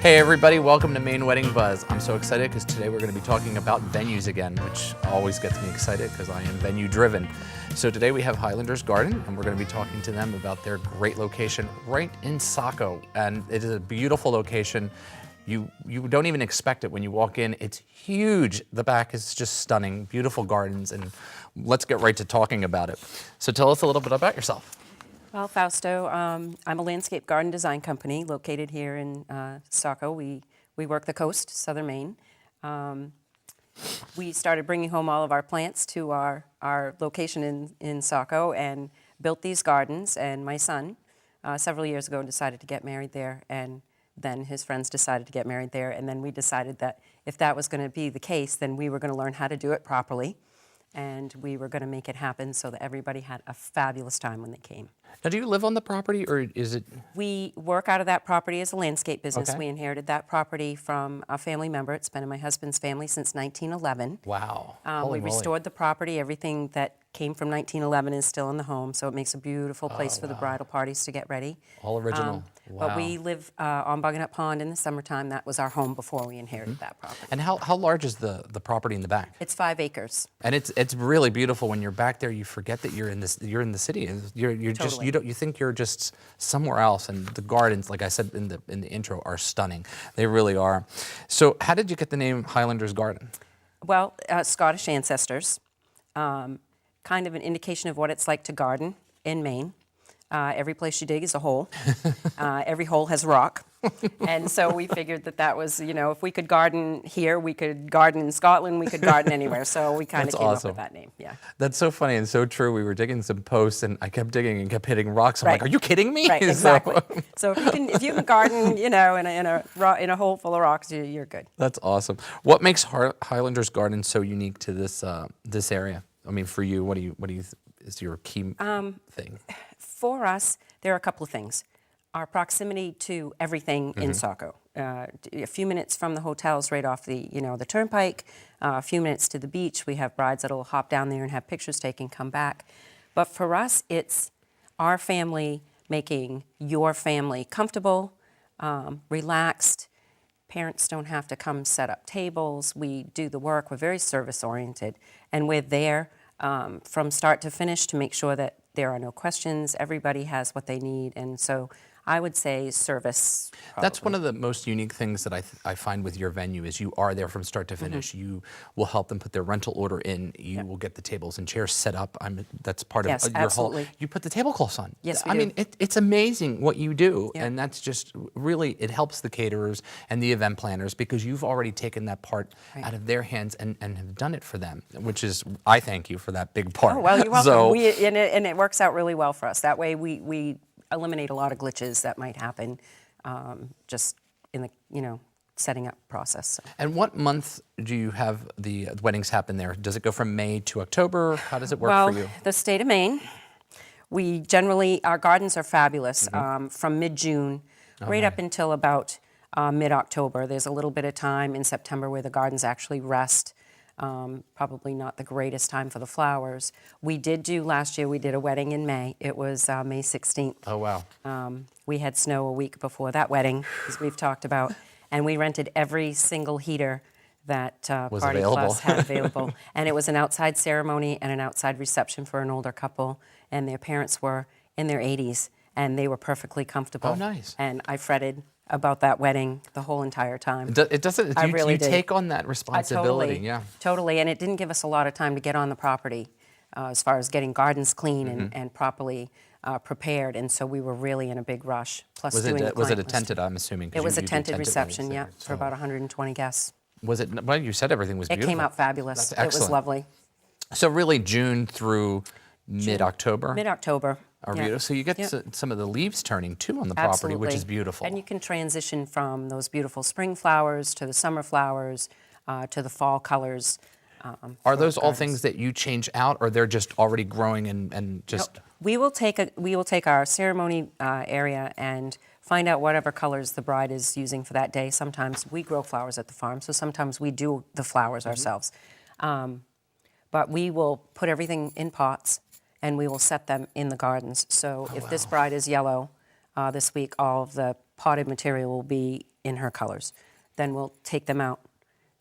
Hey everybody, welcome to Maine Wedding Buzz. I'm so excited because today we're going to be talking about venues again, which always gets me excited because I am venue driven. So today we have Highlander's Garden and we're going to be talking to them about their great location right in Saco. And it is a beautiful location. You don't even expect it when you walk in. It's huge. The back is just stunning, beautiful gardens, and let's get right to talking about it. So tell us a little bit about yourself. Well, Fausto, I'm a landscape garden design company located here in Saco. We work the coast, southern Maine. We started bringing home all of our plants to our location in Saco and built these gardens. And my son, several years ago, decided to get married there. And then his friends decided to get married there. And then we decided that if that was going to be the case, then we were going to learn how to do it properly. And we were going to make it happen so that everybody had a fabulous time when they came. Now, do you live on the property, or is it? We work out of that property as a landscape business. Okay. We inherited that property from a family member. It's been in my husband's family since 1911. Wow. We Holy moly. restored the property. Everything that came from 1911 is still in the home, so it makes a beautiful place for the bridal parties to get ready. All original. Wow. But we live on Buckinut Pond in the summertime. That was our home before we inherited that property. And how large is the property in the back? It's 5 acres. And it's really beautiful. When you're back there, you forget that you're in the city. You're just Totally. you think you're just somewhere else. And the gardens, like I said in the intro, are stunning. They really are. So how did you get the name Highlander's Garden? Well, Scottish ancestors, kind of an indication of what it's like to garden in Maine. Every place you dig is a hole. Every hole has rock. And so we figured that was, if we could garden here, we could garden in Scotland, we could garden anywhere. So we kind of came up with that name, yeah. That's so funny and so true. We were digging some posts and I kept digging and kept hitting rocks. I'm Right. like, are you kidding me? Right, exactly. So if you can garden, in a hole full of rocks, you're good. That's awesome. What makes Highlander's Garden so unique to this area? I mean, for you, what do you is your key thing? For us, there are a couple of things. Our proximity to everything in Saco. A few minutes from the hotels right off the turnpike, a few minutes to the beach. We have brides that'll hop down there and have pictures taken, come back. But for us, it's our family making your family comfortable, relaxed. Parents don't have to come set up tables. We do the work. We're very service-oriented. And we're there from start to finish to make sure that there are no questions. Everybody has what they need. And so I would say service. Probably. That's one of the most unique things that I find with your venue is you are there from start to finish. You will help them put their rental order in. You will get the tables and chairs set up. That's part of your absolutely. whole. You put the tablecloths on. Yes, we I do. mean, it's amazing what you do, Yeah. and that's just really it helps the caterers and the event planners because you've already taken that part out of their hands and have done it for them, which is I thank you for that big part. Oh, well, you're welcome. So, and it works out really well for us. That way we eliminate a lot of glitches that might happen just in the setting up process. So. And what month do you have the weddings happen there? Does it go from May to October? How does it work for you? Well, the state of Maine, our gardens are fabulous from mid-June right up until about mid-October. There's a little bit of time in September where the gardens actually rest. Probably not the greatest time for the flowers. Last year we did a wedding in May. It was May 16th. Oh, wow. We had snow a week before that wedding, as we've talked about, and we rented every single heater that Party Plus had available. And it was an outside ceremony and an outside reception for an older couple, and their parents were in their 80s, and they were perfectly comfortable. Oh, nice. And I fretted about that wedding the whole entire time. It doesn't. I really you did. take on that responsibility. Totally, Yeah. Totally, and it didn't give us a lot of time to get on the property as far as getting gardens clean and properly prepared, and so we were really in a big rush. Plus, Was doing it the was it client a list. tented? I'm assuming. 'Cause It was you a do tented weddings reception, there, for about 120 guests. Was it? Well, you said everything was It beautiful. came out fabulous. That's It was excellent. lovely. So really, June through mid-October. Mid-October. Are yeah. beautiful. So you get some of the leaves turning too on the property, which is beautiful. And you can transition from those beautiful spring flowers to the summer flowers to the fall colors. Are those all things that you change out, or they're just already growing and just? Nope. We will take our ceremony area and find out whatever colors the bride is using for that day. Sometimes we grow flowers at the farm, so sometimes we do the flowers ourselves. But we will put everything in pots and we will set them in the gardens. So if this bride is yellow this week, all of the potted material will be in her colors. Then we'll take them out.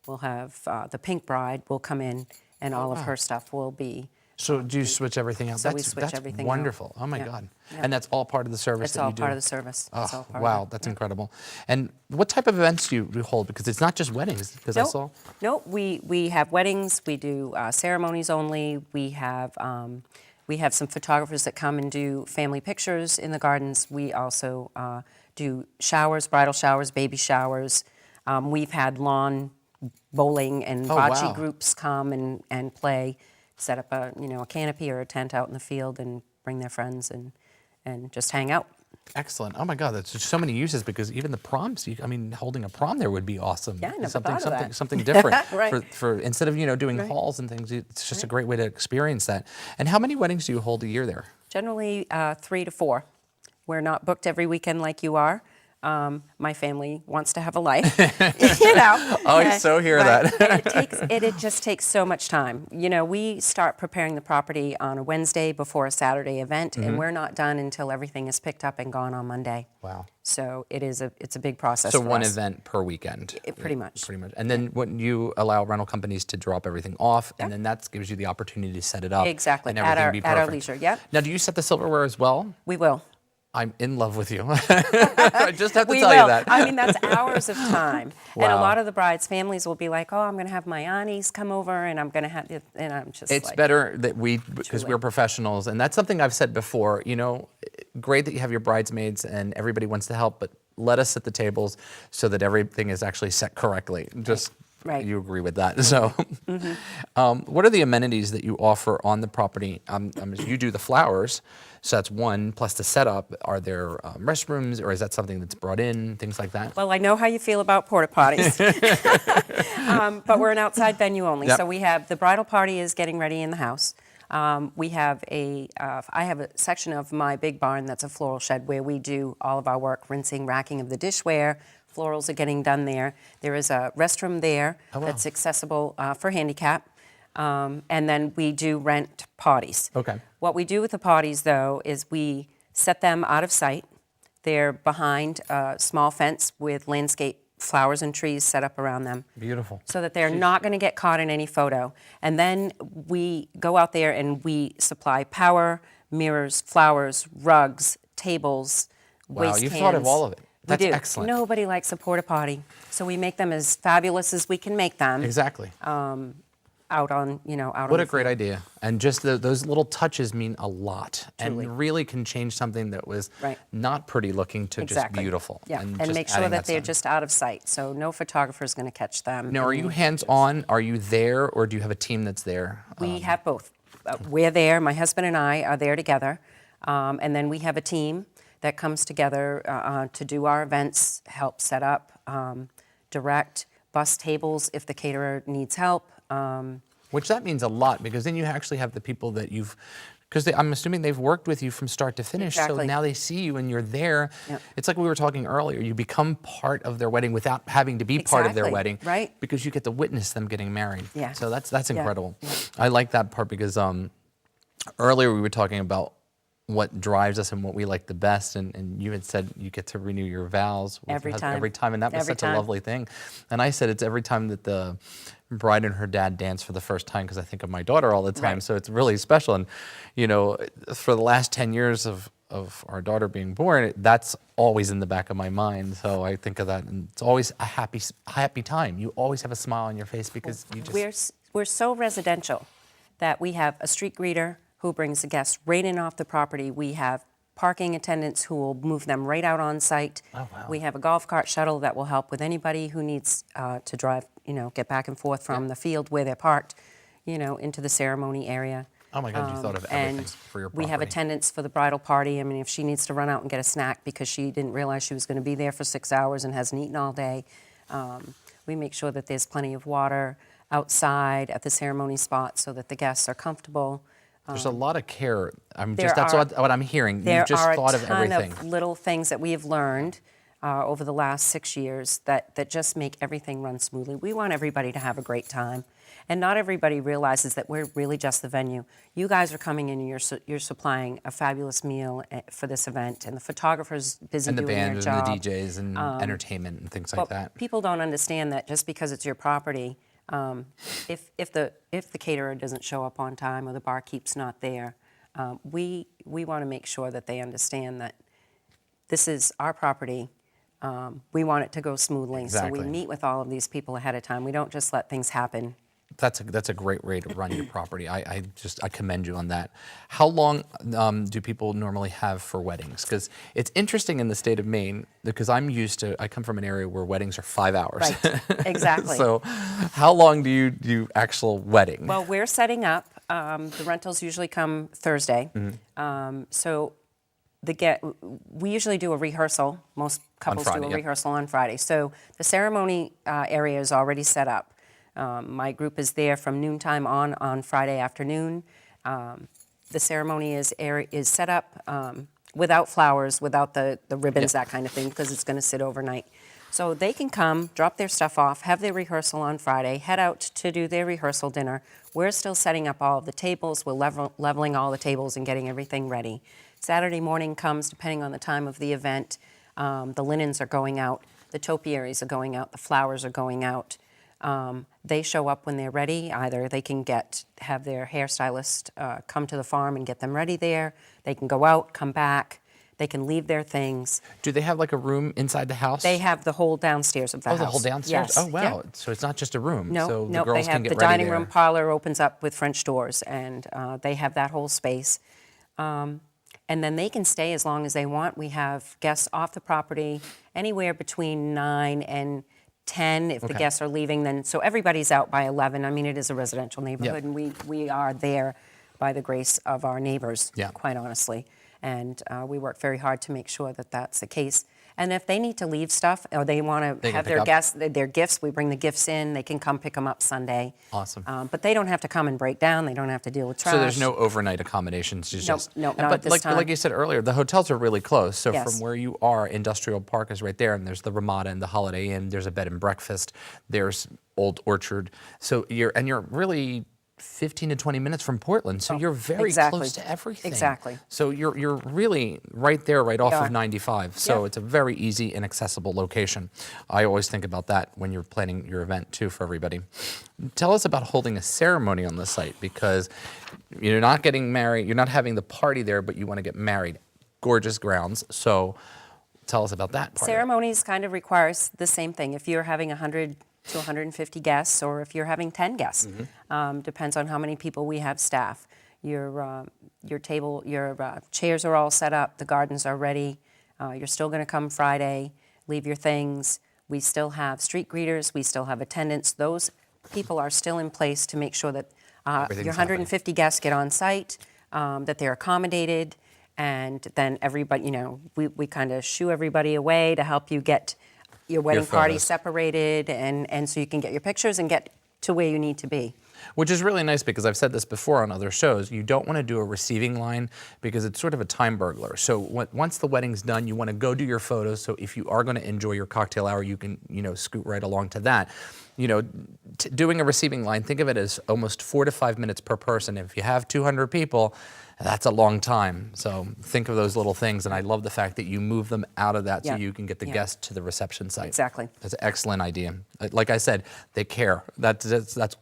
We'll have the pink bride will come in, and all of her stuff will be. So do you switch everything out? So we switch everything out. Wonderful. Oh my Yeah. God. Yeah. And that's all part of the service It's that all you do? part of the service. It's all Oh, part wow, of it. that's Yeah. incredible. And what type of events do you hold? Because it's not just weddings, because I saw. Nope. We have weddings. We do ceremonies only. We have some photographers that come and do family pictures in the gardens. We also do showers, bridal showers, baby showers. We've had lawn bowling and bocce wow. groups come and play, set up a canopy or a tent out in the field and bring their friends and just hang out. Excellent. Oh my God, that's just so many uses, because even the proms, holding a prom there would be awesome. Yeah, I never something, thought of something, that. something different. Right. For instead of doing halls and things, it's just a great way to experience that. And how many weddings do you hold a year there? Generally 3 to 4. We're not booked every weekend like you are. My family wants to have a life, Oh, I so hear that. And it just takes so much time. We start preparing the property on a Wednesday before a Saturday event, and we're not done until everything is picked up and gone on Monday. Wow. So it's a big process. So for one us. event per weekend. Pretty much. Pretty much. And then when you allow rental companies to drop everything off, and then that gives you the opportunity to set it up. Exactly. And At everything our be at our perfect. leisure. Yep. Now, do you set the silverware as well? We will. I'm in love with you. I just have to We tell will. you that. I mean, that's hours of time. And a Wow. lot of the brides' families will be like, oh, I'm going to have my aunties come over, and I'm going to have, and I'm just It's like. better that because Truly. we're professionals, and that's something I've said before. Great that you have your bridesmaids and everybody wants to help, but let us set the tables so that everything is actually set correctly. Just Right. You agree with that. So, what are the amenities that you offer on the property? You do the flowers, so that's one, plus the setup. Are there restrooms, or is that something that's brought in, things like that? Well, I know how you feel about porta potties, but we're an outside venue only. Yep. So we have the bridal party is getting ready in the house. We have I have a section of my big barn that's a floral shed where we do all of our work, rinsing, racking of the dishware. Florals are getting done there. There is a restroom there that's accessible for handicap. And then we do rent potties. Okay. What we do with the potties, though, is we set them out of sight. They're behind a small fence with landscape flowers and trees set up around them. Beautiful. So that they're not going to get caught in any photo. And then we go out there and we supply power, mirrors, flowers, rugs, tables, Wow, waste you've cans. thought of all of it. That's we do. excellent. Nobody likes a porta potty, so we make them as fabulous as we can make them. Exactly. Out on, out What on a great idea. And just those little touches mean a lot. Truly. And really can change something that was Right. not pretty looking to just beautiful. Yeah, and just make sure adding that they're stuff. just out of sight, so no photographer is going to catch them. Now, are you hands-on? Are you there, or do you have a team that's there? We have both. We're there. My husband and I are there together, and then we have a team that comes together to do our events, help set up, direct, bus tables if the caterer needs help. Which that means a lot, because then you actually have the people that because I'm assuming they've worked with you from start to finish, so Exactly. now they see you and you're there. Yep. It's like we were talking earlier, you become part of their wedding without having to be part of their Exactly, wedding. right. Because you get to witness them getting married. Yeah. So that's Yeah, incredible. yeah. I like that part because earlier we were talking about what drives us and what we like the best, and you had said you get to renew your vows with Every your time. every time, and that was Every such time. a lovely thing. And I said it's every time that the bride and her dad dance for the first time, because I think of my daughter all the time, Right. so it's really special. And for the last 10 years of our daughter being born, that's always in the back of my mind. So I think of that, and it's always a happy time. You always have a smile on your face because you just We're so residential that we have a street greeter who brings the guests right in off the property. We have parking attendants who will move them right out on site. Oh, wow. We have a golf cart shuttle that will help with anybody who needs to drive, get back and forth from the field where they're parked, into the ceremony area. Oh my God, you thought of everything And for your we have property. attendants for the bridal party. I mean, if she needs to run out and get a snack because she didn't realize she was going to be there for 6 hours and hasn't eaten all day, we make sure that there's plenty of water outside at the ceremony spot so that the guests are comfortable. There's a lot of care. There That's are- what I'm hearing. There You've just are thought a of ton everything. of little things that we have learned over the last 6 years that just make everything run smoothly. We want everybody to have a great time. And not everybody realizes that we're really just the venue. You guys are coming in and you're supplying a fabulous meal for this event, and the photographer's busy And the doing their band job. and the DJs and entertainment and things like that. People don't understand that just because it's your property, if the caterer doesn't show up on time or the barkeep's not there, we want to make sure that they understand that this is our property. We want it to go smoothly, Exactly. so we meet with all of these people ahead of time. We don't just let things happen. That's a great way to run your property. I commend you on that. How long do people normally have for weddings? Because it's interesting in the state of Maine, because I come from an area where weddings are 5 hours. Right, exactly. So how long do you do actual wedding? Well, we're setting up. The rentals usually come Thursday. Mm-hmm. So we usually do a rehearsal. Most couples Friday, do a yep. rehearsal on Friday. So the ceremony area is already set up. My group is there from noontime on Friday afternoon. The ceremony is set up without flowers, without the ribbons, Yep. that kind of thing, because it's going to sit overnight. So they can come, drop their stuff off, have their rehearsal on Friday, head out to do their rehearsal dinner. We're still setting up all of the tables. We're leveling all the tables and getting everything ready. Saturday morning comes, depending on the time of the event. The linens are going out, the topiaries are going out, the flowers are going out. They show up when they're ready. Either they can have their hairstylist come to the farm and get them ready there. They can go out, come back. They can leave their things. Do they have like a room inside the house? They have the whole downstairs of the house. the whole downstairs? Yes. Oh, wow. Yeah. So it's not just a room. No, so no, the girls they have can get the ready dining there. room parlor opens up with French doors, and they have that whole space. And then they can stay as long as they want. We have guests off the property anywhere between 9 and 10 if the Okay. guests are leaving. Then so everybody's out by 11. I mean, it is a residential neighborhood, Yep. and we are there by the grace of our neighbors, Yeah. quite honestly. And we work very hard to make sure that that's the case. And if they need to leave stuff or they want They to can have pick their up. guests, their gifts, we bring the gifts in. They can come pick them up Sunday. Awesome. But they don't have to come and break down. They don't have to deal with trash. So there's no overnight accommodations. It's Nope, just, nope, and not at this time. like you said earlier, the hotels are really close. So Yes. from where you are, Industrial Park is right there, and there's the Ramada and the Holiday Inn. There's a bed and breakfast. There's Old Orchard. So you're really 15 to 20 minutes from Portland. So you're very exactly. close to everything. Exactly. So you're really right there, right off Yeah. of 95. So Yeah. it's a very easy and accessible location. I always think about that when you're planning your event too for everybody. Tell us about holding a ceremony on the site, because you're not getting married, you're not having the party there, but you want to get married. Gorgeous grounds. So tell us about that part. Ceremonies kind of requires the same thing. If you're having 100 to 150 guests, or if you're having 10 guests, depends on how many people we have staff. Your table, your chairs are all set up. The gardens are ready. You're still going to come Friday, leave your things. We still have street greeters. We still have attendants. Those people are still in place to make sure that Everything's your 150 guests get on site, that they're accommodated, and then everybody, we kind of shoo everybody away to help you get your wedding party photos. separated, and so you can get your pictures and get to where you need to be. Which is really nice, because I've said this before on other shows, you don't want to do a receiving line because it's sort of a time burglar. So once the wedding's done, you want to go do your photos. So if you are going to enjoy your cocktail hour, you can, scoot right along to that. Doing a receiving line, think of it as almost 4 to 5 minutes per person. If you have 200 people, that's a long time. So think of those little things, and I love the fact that you move them out of that so Yeah. you can get the Yeah. guest to the reception site. Exactly. That's an excellent idea. Like I said, they care. That's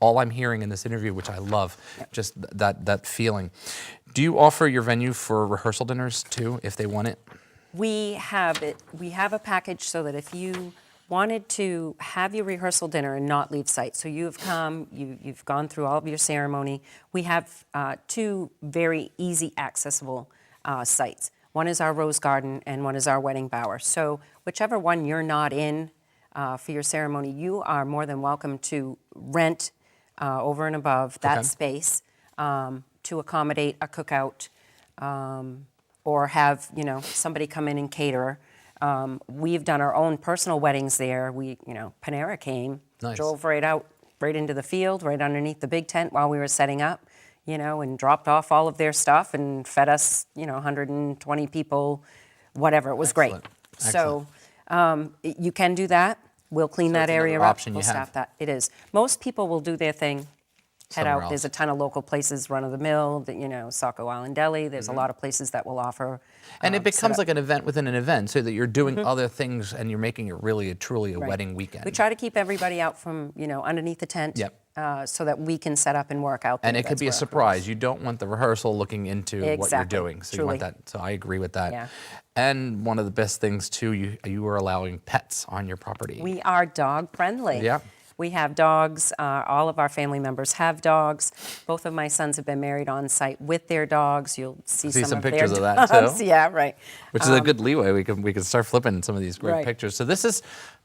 all I'm hearing in this interview, which I love, just that feeling. Do you offer your venue for rehearsal dinners too, if they want it? We have it. We have a package so that if you wanted to have your rehearsal dinner and not leave site, so you've come, you've gone through all of your ceremony, we have 2 very easy accessible sites. One is our rose garden and one is our wedding bower. So whichever one you're not in for your ceremony, you are more than welcome to rent over and above that Okay. space to accommodate a cookout, or have somebody come in and cater. We've done our own personal weddings there. Panera came, Nice. drove right into the field, right underneath the big tent while we were setting up, and dropped off all of their stuff and fed us, 120 people, whatever. It was Excellent. great. So You can do that. We'll clean that it's another area up. option you We'll have. staff that. It is. Most people will do their thing, head Somewhere out. There's a else. ton of local places, run of the mill, Saco Island Deli. There's a lot of places that will offer. And it becomes setup. like an event within an event, so that you're doing other things and you're making it really, truly a Right. wedding weekend. We try to keep everybody out from, underneath the tent. Yep. So that we can set up and work out there. And it could That's be a where our surprise. You don't want the rehearsal looking into what you're Exactly. doing. So you want Truly. that. So I agree with that. Yeah. And one of the best things too, you are allowing pets on your property. We are dog friendly. Yeah. We have dogs. All of our family members have dogs. Both of my sons have been married on site with their dogs. You'll see some of pictures their of that, dogs. too. Yeah, right. Which is a good leeway. We can start flipping some of these great Right. pictures. So this is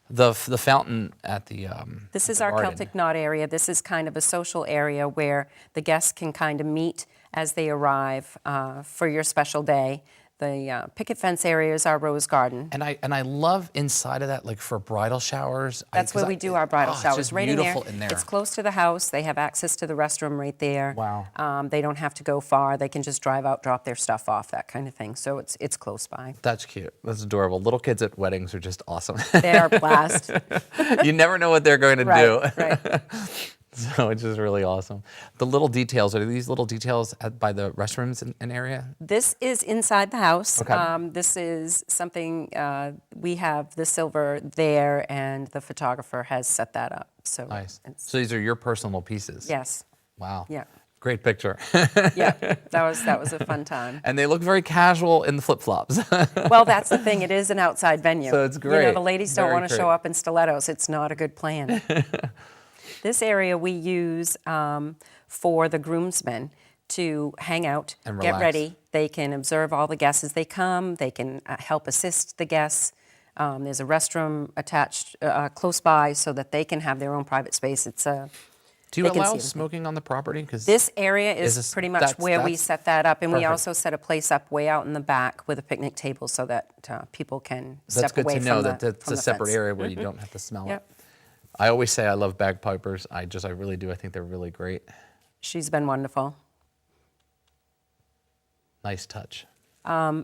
the fountain at the This at is the our garden. Celtic Knot area. This is kind of a social area where the guests can kind of meet as they arrive for your special day. The picket fence area is our rose garden. And I love inside of that, like for bridal showers. That's where we do our bridal it's showers, just right beautiful in there. in there. It's close to the house. They have access to the restroom right there. Wow. They don't have to go far. They can just drive out, drop their stuff off, that kind of thing. So it's close by. That's cute. That's adorable. Little kids at weddings are just awesome. They are a blast. You never know what they're going to do. Right. So it's just really awesome. The little details, are these little details by the restrooms and area? This is inside the house. Okay. This is something, we have the silver there, and the photographer has set that up. So Nice. it's- So these are your personal pieces? yes. Wow. Yeah. Great picture. Yeah. That was a fun time. And they look very casual in the flip-flops. Well, that's the thing. It is an outside venue. So it's great. The ladies don't Very want to show great. up in stilettos. It's not a good plan. This area we use for the groomsmen to hang out, And get relax. ready. They can observe all the guests as they come. They can help assist the guests. There's a restroom attached close by so that they can have their own private space. It's a Do you They can allow see everything. smoking on the property? 'Cause This area Is is this- pretty much that's- where we that's set that up, and we perfect. also set a place up way out in the back with a picnic table so that people can that's step good away to from know the that that's from a the separate fence. area where you don't have to smell Yep. it. I always say I love bagpipers. I really do. I think they're really great. She's been wonderful. Nice touch.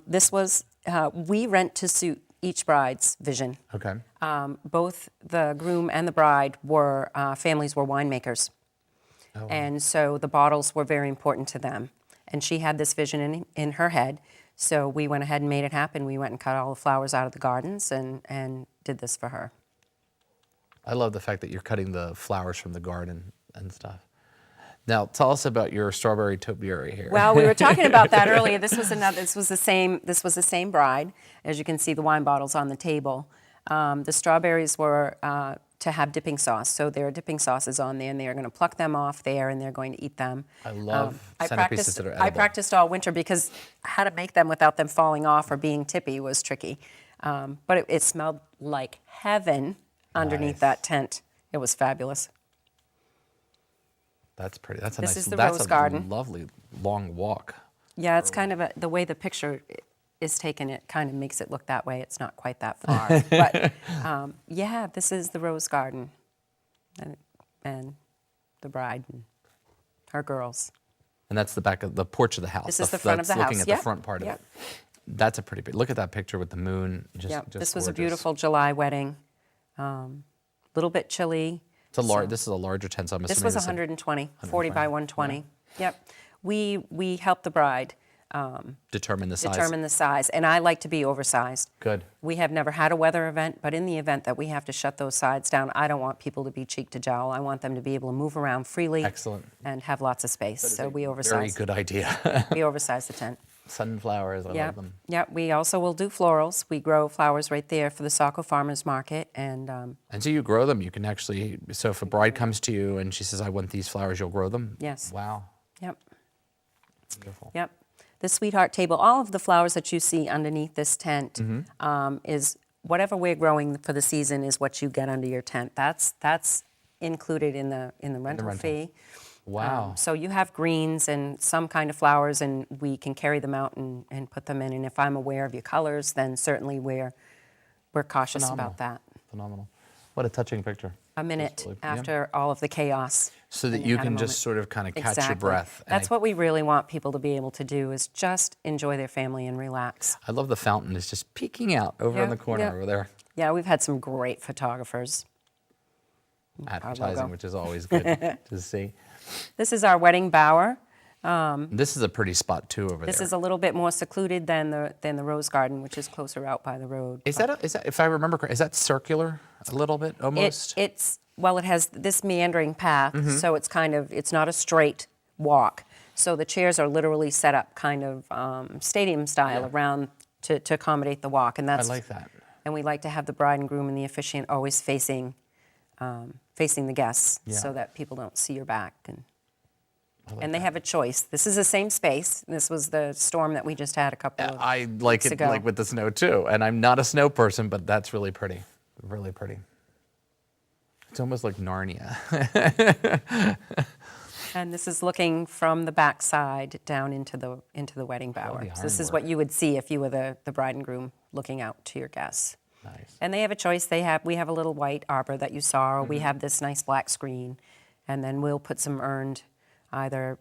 This was, we rent to suit each bride's vision. Okay. Both the groom and the bride were, families were winemakers. Oh, wow. And so the bottles were very important to them. And she had this vision in her head. So we went ahead and made it happen. We went and cut all the flowers out of the gardens and did this for her. I love the fact that you're cutting the flowers from the garden and stuff. Now, tell us about your strawberry topiary here. Well, we were talking about that earlier. This was the same bride. As you can see, the wine bottles on the table. The strawberries were to have dipping sauce, so there are dipping sauces on there, and they are going to pluck them off there, and they're going to eat them. I love I centerpieces that are edible. I practiced all winter because how to make them without them falling off or being tippy was tricky. But it smelled like heaven underneath Nice. that tent. It was fabulous. That's pretty. That's a This nice. is the that's rose a garden. lovely long walk. Yeah, it's kind of the way the picture is taken, it kind of makes it look that way. It's not quite that far. But yeah, this is the rose garden and the bride and her girls. And that's the back of the porch of the house. This is the front of that's the looking house. at Yep. the front part of Yep. it. That's a pretty big. Look at that picture with the moon. Just, Yeah, just this was a gorgeous. beautiful July wedding. Little bit chilly. It's a large. This is a larger tent. So I'm This assuming was this is- 120, 40 by 120. Yep. We helped the bride determine the size. determine the size, and I like to be oversized. Good. We have never had a weather event, but in the event that we have to shut those sides down, I don't want people to be cheek to jowl. I want them to be able to move around freely. Excellent. And have lots of space. So we Very oversize. good idea. We oversize the tent. Sunflowers. I Yeah. love them. Yeah. We also will do florals. We grow flowers right there for the Saco Farmers Market, and And so you grow them. You can actually. So if a bride comes to you and she says, "I want these flowers," you'll grow them. Yes. Wow. yep. Beautiful. Yep. The sweetheart table, all of the flowers that you see underneath this tent Mm-hmm. is whatever we're growing for the season is what you get under your tent. That's included in the rental rental. fee. Wow. So you have greens and some kind of flowers, and we can carry them out and put them in. And if I'm aware of your colors, then certainly we're cautious Phenomenal. about that. Phenomenal. What a touching picture. A minute really- yeah. after all of the chaos. So that and they you had a can just moment. sort of kind of catch Exactly. your breath. And That's what we really want people to be able to do, is just enjoy their family and relax. I love the fountain is just peeking out over in Yeah, the corner yeah. over there. Yeah, we've had some great photographers. Advertising, logo. which is always good to see. This is our wedding bower. This is a pretty spot too over This there. is a little bit more secluded than the rose garden, which is closer out by the road. Is that, if I remember correctly, is that circular a little bit almost? Well, it has this meandering path, Mm-hmm. so it's not a straight walk. So the chairs are literally set up kind of stadium style around to accommodate the walk, and I that's like that. And we like to have the bride and groom and the officiant always facing the guests, Yeah. so that people don't see your back. I like And they that. have a choice. This is the same space. This was the storm that we just had a couple of I like weeks it ago. like with the snow too, and I'm not a snow person, but that's really pretty, really pretty. It's almost like Narnia. And this is looking from the back side down into the wedding bower. the So this is ironwork. what you would see if you were the bride and groom looking out to your guests. Nice. And they have a choice. We have a little white arbor that you saw, or we have this nice black screen, and then we'll put some earned, either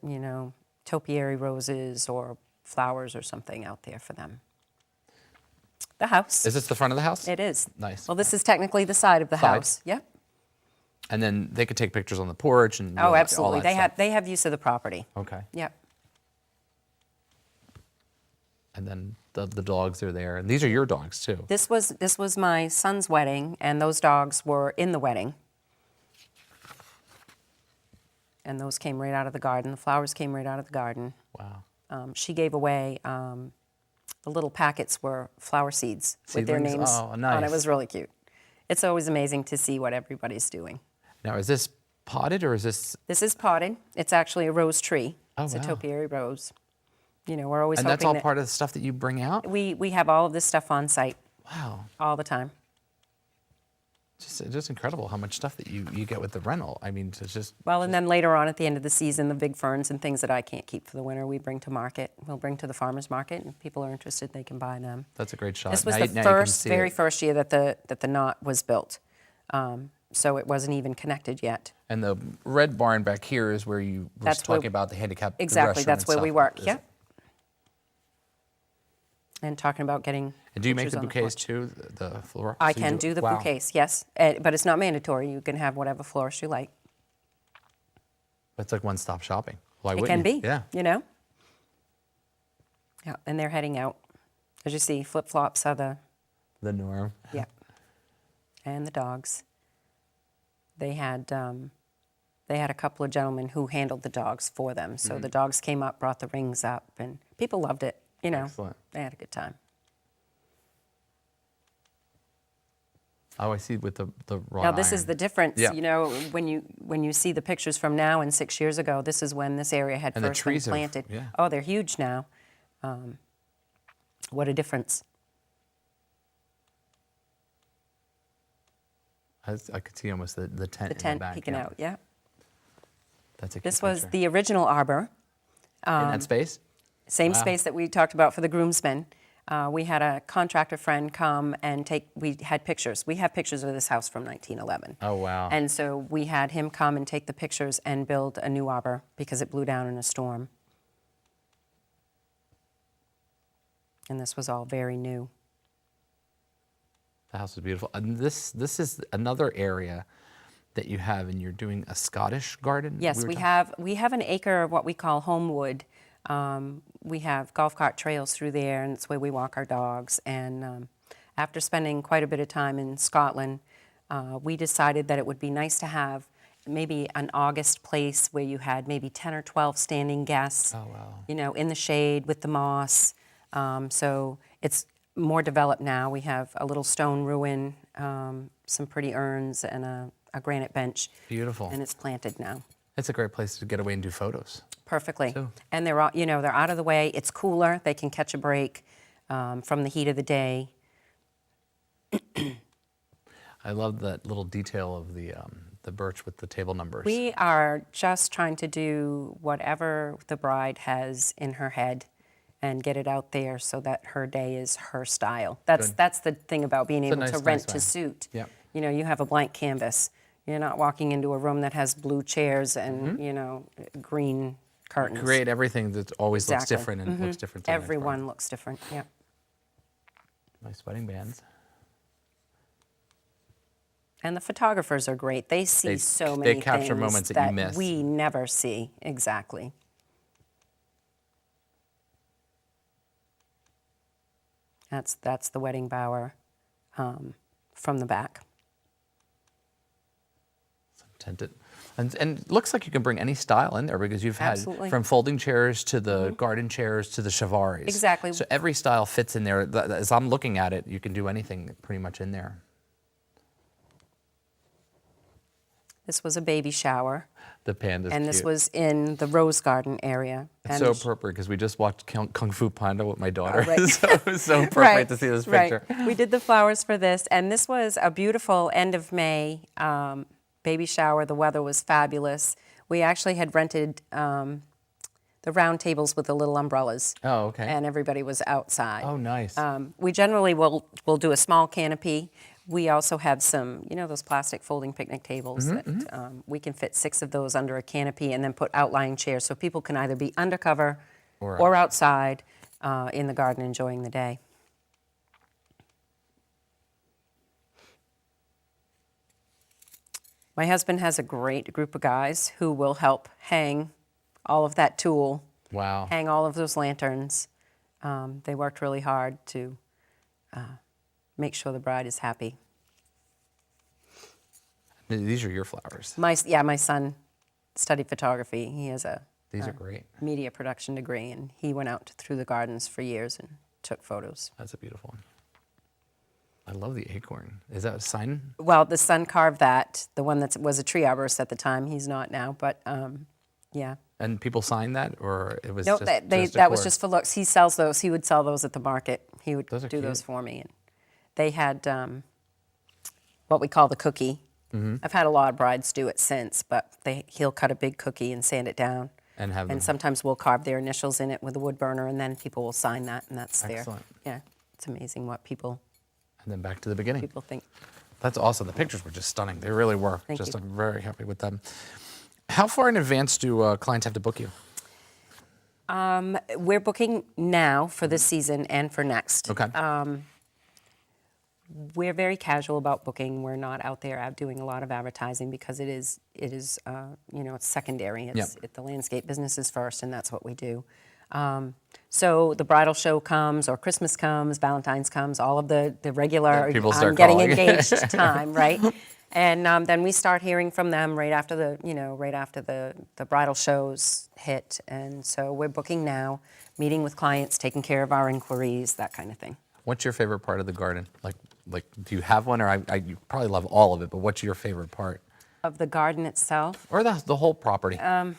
topiary roses or flowers or something out there for them. The house. Is this the front of the house? It is. Nice. Well, this is technically the side of the Side. house. Yep. And then they could take pictures on the porch and Oh, all absolutely. that They have use of the property. stuff. Okay. Yep. And then the dogs are there, and these are your dogs too. This was my son's wedding, and those dogs were in the wedding. And those came right out of the garden. The flowers came right out of the garden. Wow. She gave away the little packets were flower seeds with their Seedlings? names Oh, on it. nice. It was really cute. It's always amazing to see what everybody's doing. Now, is this potted or is this? This is potted. It's actually a rose tree. Oh, It's a wow. topiary rose. We're always And hoping that's all that part of the stuff that you bring out? we have all of this stuff on site Wow. all the time. Just incredible how much stuff that you get with the rental. I mean, it's just. Well, and then later on at the end of the season, the big ferns and things that I can't keep for the winter, we bring to market. We'll bring to the farmer's market, and if people are interested, they can buy them. That's a great shot. This was Now the you can see very it. first year that the knot was built, so it wasn't even connected yet. And the red barn back here is where you were That's where- talking about the handicap Exactly, restroom that's and where we stuff. work. Is- Yep. And talking about getting. And do you make pictures the on the bouquets porch. too, the floral? I So you can do the wow. bouquets, yes, but it's not mandatory. You can have whatever florist you like. It's like one-stop shopping. Why It wouldn't can you? be, Yeah. Yeah, and they're heading out. As you see, flip-flops are The norm. yeah. And the dogs. They had a couple of gentlemen who handled the dogs for them. So the dogs came up, brought the rings up, and people loved it. Excellent. They had a good time. Oh, I see with the wrought Now this is iron. the difference. Yeah. When you see the pictures from now and 6 years ago, this is when this area had And the first been trees have- planted. yeah. Oh, they're huge now. What a difference. I could see almost the tent The in tent the back. peeking yeah. out, yeah. That's a cute This was picture. the original arbor. In that space? Same Wow. space that we talked about for the groomsmen. We had a contractor friend come and we had pictures. We have pictures of this house from 1911. Oh, wow. And so we had him come and take the pictures and build a new arbor because it blew down in a storm. And this was all very new. The house is beautiful. And this is another area that you have, and you're doing a Scottish garden? Yes, were we talking- have an acre of what we call homewood. We have golf cart trails through there, and it's where we walk our dogs. And after spending quite a bit of time in Scotland, we decided that it would be nice to have maybe an August place where you had maybe 10 or 12 standing guests, Oh, wow. in the shade with the moss. So it's more developed now. We have a little stone ruin, some pretty urns, and a granite bench. Beautiful. And it's planted now. It's a great place to get away and do photos. Perfectly. So- And they're out of the way. It's cooler. They can catch a break from the heat of the day. I love that little detail of the birch with the table numbers. We are just trying to do whatever the bride has in her head and get it out there so that her day is her style. That's the thing about being able to rent to suit. Yep. You have a blank canvas. You're not walking into a room that has blue chairs and green curtains. Create everything that always looks Exactly. different and looks different to the next Everyone bride. looks different. Yeah. Nice wedding bands. And the photographers are great. They see so they many capture things moments that you miss. we never see. Exactly. That's the wedding bower from the back. Tinted. And it looks like you can bring any style in there because you've had Absolutely. from folding chairs to the garden chairs to the Chavaris. Exactly. So every style fits in there. As I'm looking at it, you can do anything pretty much in there. This was a baby shower. The panda's And cute. this was in the rose garden area. It's And so appropriate because we just watched Kung Fu Panda with my daughter. right. So it was so appropriate to see this picture. Right. We did the flowers for this, and this was a beautiful end of May baby shower. The weather was fabulous. We actually had rented the round tables with the little umbrellas. Oh, okay. And everybody was outside. Oh, nice. We generally will do a small canopy. We also have some, those plastic folding picnic tables that we can fit 6 of those under a canopy and then put outlying chairs so people can either be undercover or outside in the garden enjoying the day. My husband has a great group of guys who will help hang all of that tulle, Wow. hang all of those lanterns. They worked really hard to make sure the bride is happy. These are your flowers. My son studied photography. He has a These are great. media production degree, and he went out through the gardens for years and took photos. That's a beautiful one. I love the acorn. Is that a sign? Well, the son carved that, the one that was a tree arborist at the time. He's not now, but yeah. And people sign that, or it was No, just that decor? was just for looks. He sells those. He would sell those at the market. He would Those are do those cute. for me. And they had what we call the cookie. I've had a lot of brides do it since, but he'll cut a big cookie and sand it down. And have them. And sometimes we'll carve their initials in it with a wood burner, and then people will sign that, and that's Excellent. Yeah, it's amazing what people And then back to the beginning. think. That's awesome. The pictures were just stunning. They really were. Thank you. I'm very happy with them. How far in advance do clients have to book you? We're booking now for this season and for next. Okay. We're very casual about booking. We're not out there doing a lot of advertising because it is it's secondary. The landscape business is first, and that's what we do. So the bridal show comes, or Christmas comes, Valentine's comes, all of the regular people start getting calling. engaged time, right? And then we start hearing from them right after the bridal shows hit. And so we're booking now, meeting with clients, taking care of our inquiries, that kind of thing. What's your favorite part of the garden? Like, do you have one, or you probably love all of it, but what's your favorite part? Of the garden itself? Or the whole property? I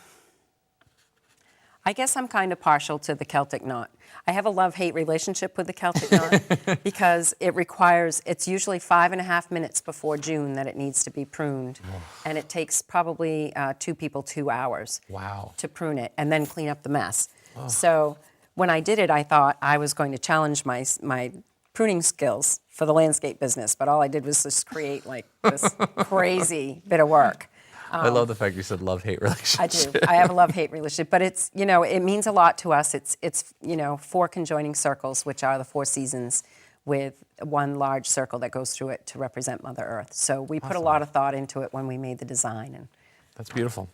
guess I'm kind of partial to the Celtic knot. I have a love-hate relationship with the Celtic knot because it's usually 5.5 minutes before June that it needs to be pruned. And it takes probably 2 people 2 hours Wow. to prune it and then clean up the mess. So when I did it, I thought I was going to challenge my pruning skills for the landscape business, but all I did was just create like this crazy bit of work. I love the fact you said love-hate relationship. I do. I have a love-hate relationship, but it's, it means a lot to us. It's 4 conjoining circles, which are the 4 seasons, with one large circle that goes through it to represent Mother Earth. So we put a lot of thought into it when we made the design. And That's beautiful.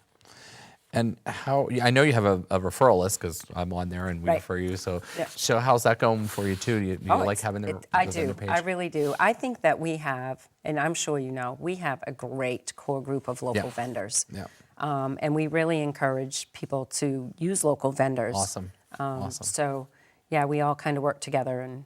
And I know you have a referral list because I'm on there and we Right. refer you. So, Yeah. so how's that going for you too? Do you like having I those on your do. page? I really do. I think that we have, and I'm sure you know, we have a great core group of local vendors. Yeah. And we really encourage people to use local vendors. Awesome. Awesome. So, yeah, we all kind of work together, and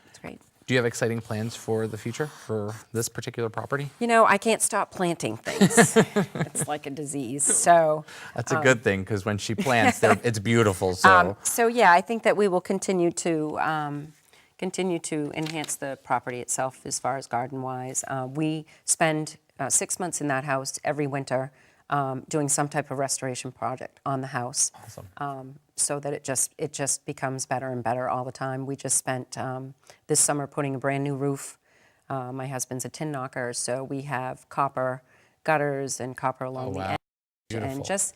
it's great. Do you have exciting plans for the future for this particular property? I can't stop planting things. It's like a disease. So, That's a good thing because when she plants, it's beautiful. So, yeah, I think that we will continue to enhance the property itself as far as garden-wise. We spend 6 months in that house every winter doing some type of restoration project on the house. Awesome. So that it just becomes better and better all the time. We just spent this summer putting a brand new roof. My husband's a tin knocker, so we have copper gutters and copper along the end. Beautiful. and just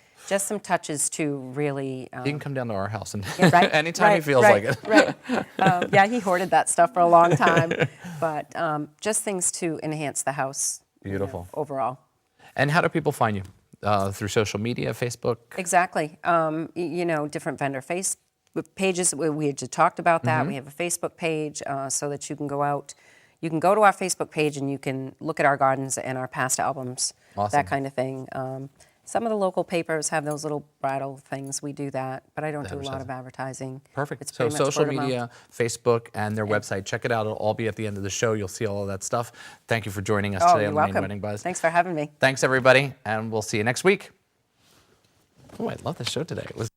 some touches to really. He can come down to our house and Yeah, right, anytime he feels right, like it. Right. Yeah, he hoarded that stuff for a long time, but just things to enhance the house. Beautiful. Overall. And how do people find you? Through social media, Facebook? Exactly. Different vendor face pages. We had just talked about that. We have a Facebook page so that you can go out. You can go to our Facebook page and you can look at our gardens and our past albums, Awesome. that kind of thing. Some of the local papers have those little bridal things. We do that, but I don't do a lot of advertising. Perfect. It's So pretty much social word of mouth. media, Facebook, and their website. Check it out. It'll all be at the end of the show. You'll see all of that stuff. Thank you for joining us Oh, today you're on the Maine welcome. Wedding Buzz. Thanks for having me. Thanks, everybody, and we'll see you next week. Oh, I love the show today. It was